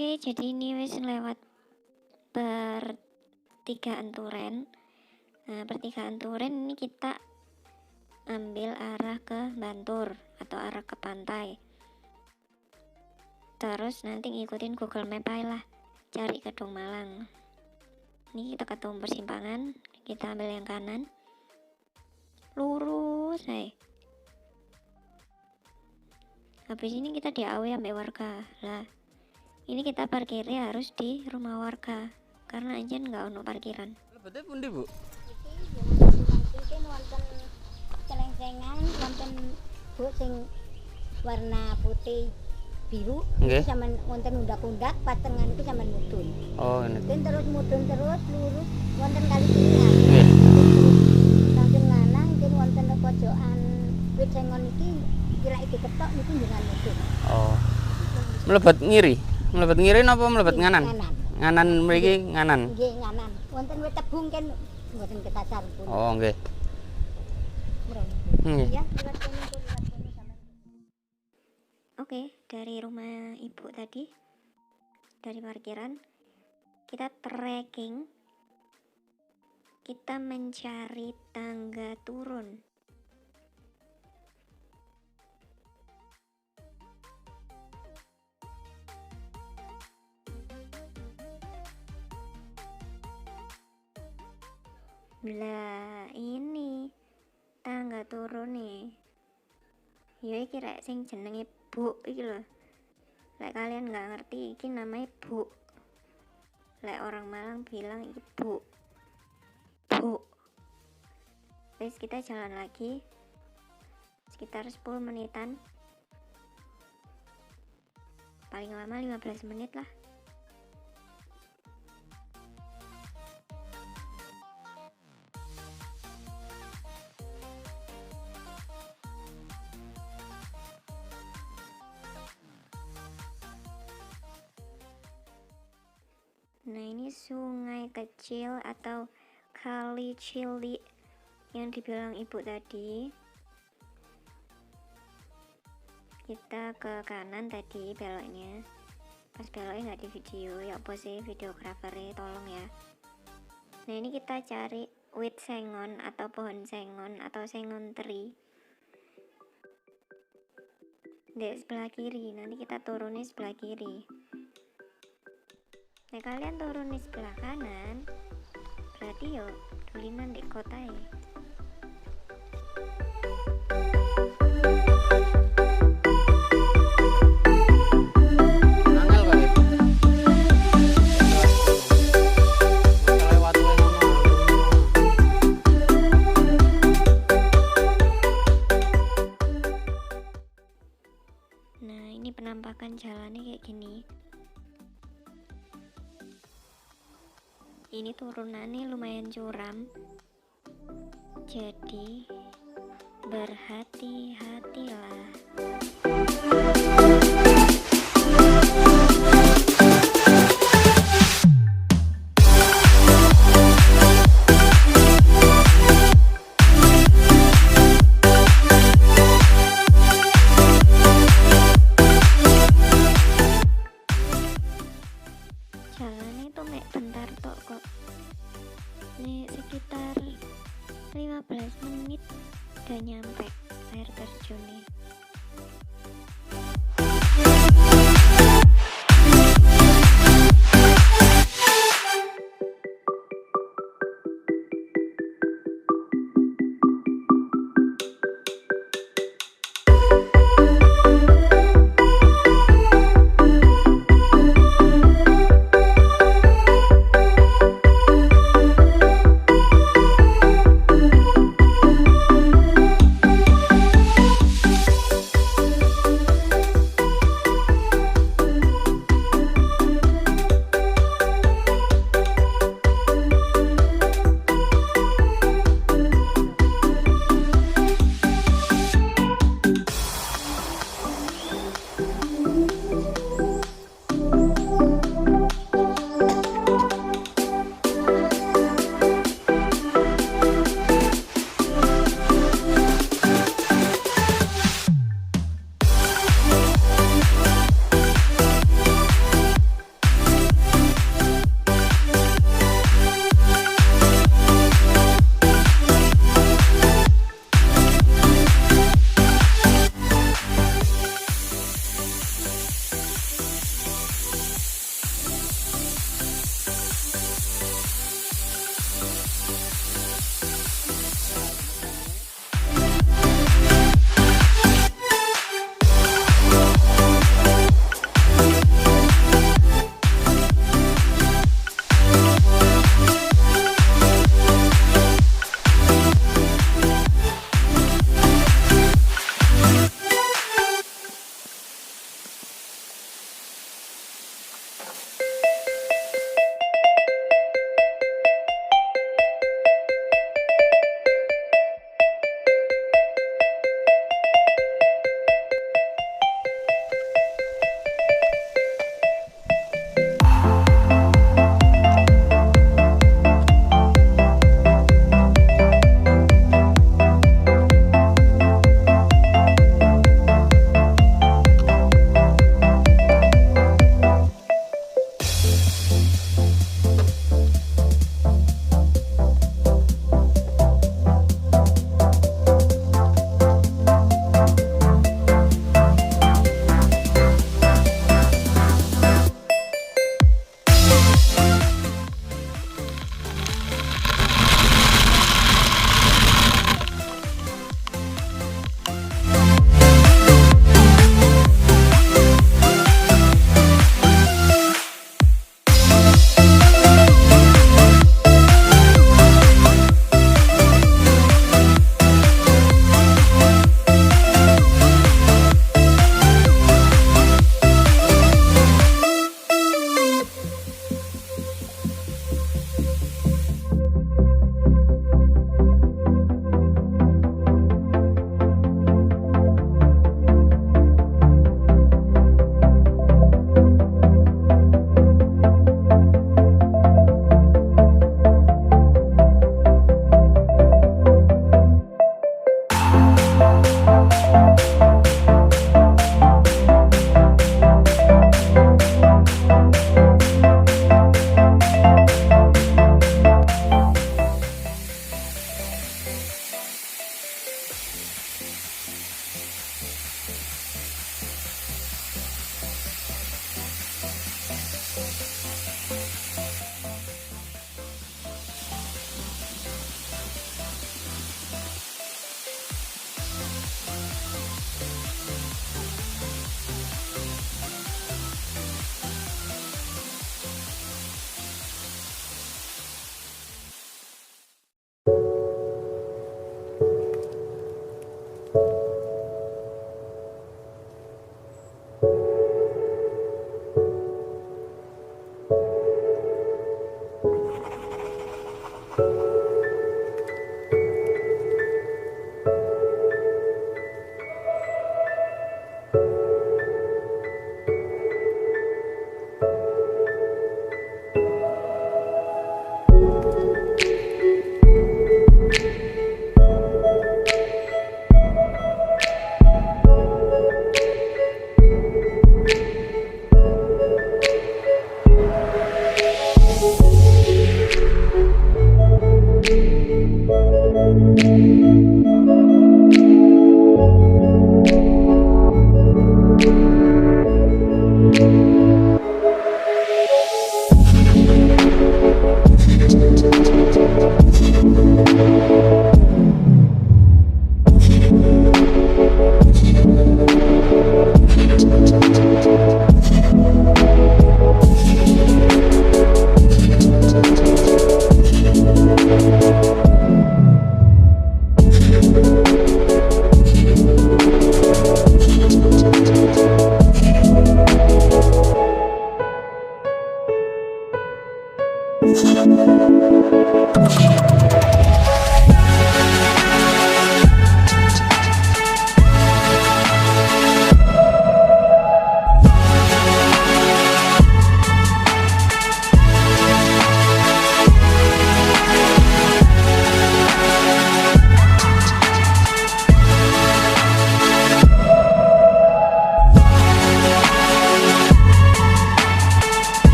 Oke, jadi ini wis lewat pertigaan Turen. Nah, pertigaan Turen ini kita ambil arah ke Bantur atau arah ke pantai. Terus nanti ngikutin Google Maps aja lah, cari Kedung Malang. Ini kita ketemu persimpangan, kita ambil yang kanan, lurus habis ini kita diawe ambil warga lah. Ini kita parkirnya harus di rumah warga karena aja nggak ono parkiran. Lebetnya pundi, Bu? Iki wonten celeng-celengan, wonten Bu sing warna putih biru, Nggih. sampean wonten undak-undak, patengan itu sampean mudhun. Oh, ngene. Mungkin terus mudhun terus lurus wonten kali tinggal. Nggih. Saking lanang mungkin wonten pojokan wit sengon iki kira iki ketok niku njenengan mudhun. Oh. Mlebet ngiri. Mlebet ngiri napa mlebet nganan? Nganan. Nganan mriki nganan. Nggih, nganan. Wonten wit tebung kan mboten ketasar pun. Oh, nggih. Mrene. Nggih. Ya, liwat kene pun liwat kene sampean. Oke, dari rumah ibu tadi, dari parkiran, kita trekking, kita mencari tangga turun. Lah ini tangga turun nih. Ya iki rek sing jenenge Bu iki lho. Lek kalian nggak ngerti iki namanya Bu. Lek orang Malang bilang iki Bu. Bu. Terus kita jalan lagi sekitar 10 menitan. Paling lama 15 menit lah. Nah, ini sungai kecil atau kali cili yang dibilang ibu tadi. Kita ke kanan tadi beloknya. Pas beloknya nggak di video, ya apa sih videografernya, tolong ya. Nah, ini kita cari wit sengon atau pohon sengon atau sengon teri di sebelah kiri. Nanti kita turunnya sebelah kiri. Nah, kalian turun di sebelah kanan, berarti yo dulinan di kota ya. Angel kok ya. Kelewat wae ngono. Nah, ini penampakan jalannya kayak gini. Ini turunannya lumayan curam, jadi berhati-hatilah. Jalannya tuh mek bentar tok kok. Nih sekitar 15 menit udah nyampe air terjun nih.